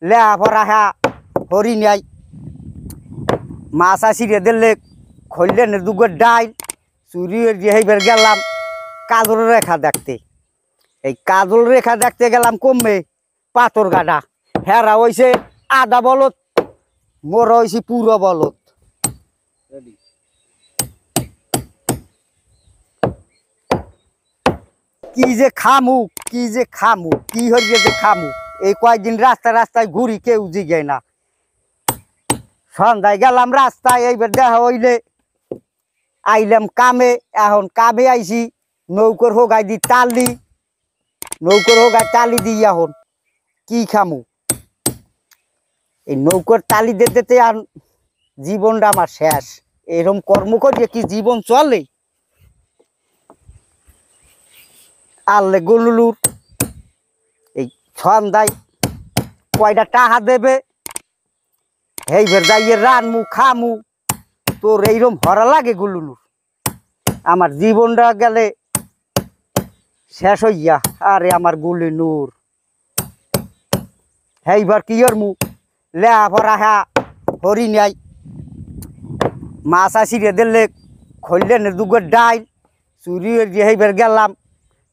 লেপরা হ্যাঁ হরি নাই মাছ আসিরে দিলে খৈলেন দুগের ডাইল চুরি হেবার গেলাম কাজল রেখা দেখতে। এই কাজল রেখা দেখতে গেলাম কমবে পাথর গাডা হেরা হইছে আধা বলত মোর হইছে পুরো বলত। কি যে খামু কি হইছে যে খামু এই কয়েকদিন রাস্তায় ঘুরি কেউ জিগায় না। সন্ধ্যায় গেলাম রাস্তায় এইবার দেখা হইলে আইলাম কামে এখন কামে আইছি নৌকর হোগাই দি তালি নৌকর হোগাই তালি দিই এখন কি খামু এই নৌকর তালি দিতে আর জীবনটা আমার শেষ। এরকম কর্ম করিয়ে কি জীবন চলে? আল্লে গলুলুর এই সন্ধ্যায় কয়টা টাকা দেবে এইবার যাইয়ে রানমু খামু তোর এইরকম হরা লাগে গুলুলুর। আমার জীবনটা গেলে শেষ হইয়া আরে আমার গুলিনুর এইবার কি করমু লেপরা হ্যাঁ হরি নাই মাছ আসিরে দিলে খৈলেন দুগের ডাইল চুরি হেবার গেলাম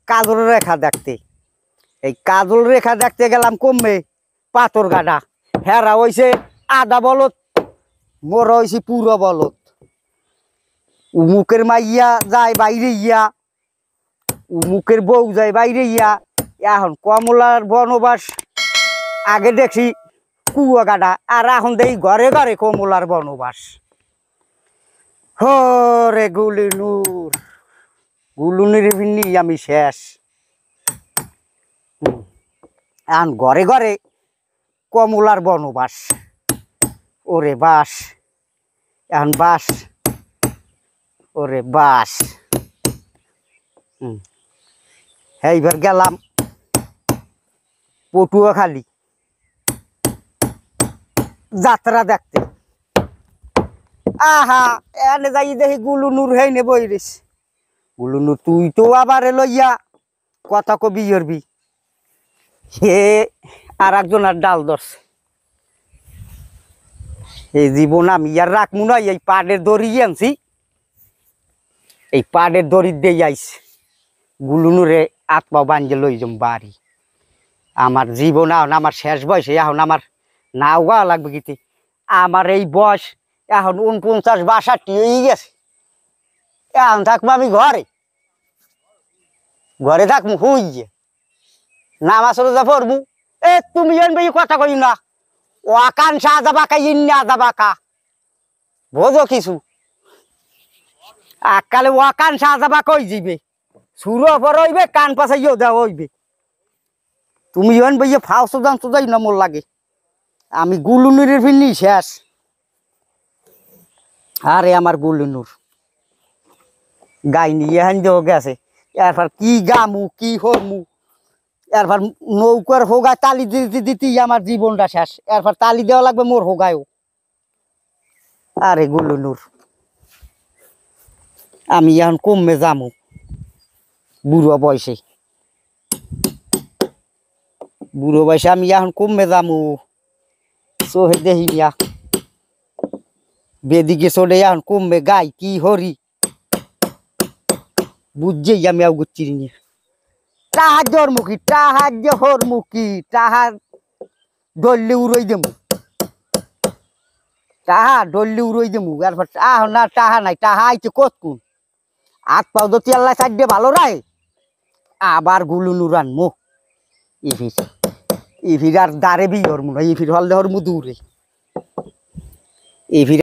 কাজল রেখা দেখতে। এই কাজল রেখা দেখতে গেলাম কমবে পাথর গাডা হেরা হইছে আধা বলত মোর হইছে পুরো বলত। উমুকের মাইয়া যায় বাইরে ইয়া উমুকের বউ যায় বাইরে ইয়া এখন কমলার বনবাস আগে দেখছি কুয়া গাডা আর এখন দেখি ঘরে ঘরে কমলার বনবাস। হরে গুলিনুর গুলুনির ভিন্নি আমি শেষ। এখন ঘরে ঘরে কমলার বনবাস ওরে বাস এখন বাস ওরে বাস। এইবার গেলাম পটুয়াখালী যাত্রা দেখতে। আহা এনে যাই দেখি গুলুনুর হেই নে বই রিস গুলুনুর তুই তো আবার লইয়া কথা কবি করবি হে আর একজন আর ডাল ধরছে। এই জীবন আমি আর রাখমু না এই পাড়ের দড়ি আনছি এই পাড়ের দড়ি দিয়ে আইছে গুলুনুরে আত্মা বাঞ্জে লই যাম বাড়ি। আমার জীবন এখন আমার শেষ বয়সে এখন আমার নাও গা লাগবে গীতে আমার এই বয়স এখন 49-62 হয়ে গেছে। এখন থাকবো আমি ঘরে থাকবো হইয়ে নামাজ রোজা পড়বো। এ তুমি জানবে কথা কই না ওয়াকান সাজা বাঁকা ইন্না আদা বাঁকা বোঝো কিছু আকালে ওয়াকান সাজা বাঁকা হয়ে যাবে সুরো পর হইবে কান পাশাইও দেওয়া হইবে। তুমি জানবে ফাও সোজান সোজাই না মোর লাগে আমি গুলুনুরের ফিরনি শেষ। আরে আমার গুলুনুর গাই নিয়ে হান দেওয়া গেছে এরপর কি গামু কি হরমু এরপর নৌকার হোগায় তালি দিতে দিতেই আমার জীবনটা শেষ। এরপর তালি দেওয়া লাগবে মোর হোগায়ও। আরে গুলুনুর আমি এখন কমে যামু বুড়ো বয়সে আমি এখন কমে যামু সোহে দেহি মিয়া বেদিকে চলে এখন কমবে গাই কি হরি বুঝছেই আমি আউ গুচ্ছিরি নিয়ে টাহার মুখী টাহার ডললে উড়ই দেবো এরপর না টাহা নাই টাহা আইছে কতকুন হাত পাও দতি আল্লাহ সাইড দিয়ে ভালো রায় আবার গুলুনুর আনমো ইভির আর দাঁড়ে বি হরমু না ইভির হল হরমু দূরে ইভির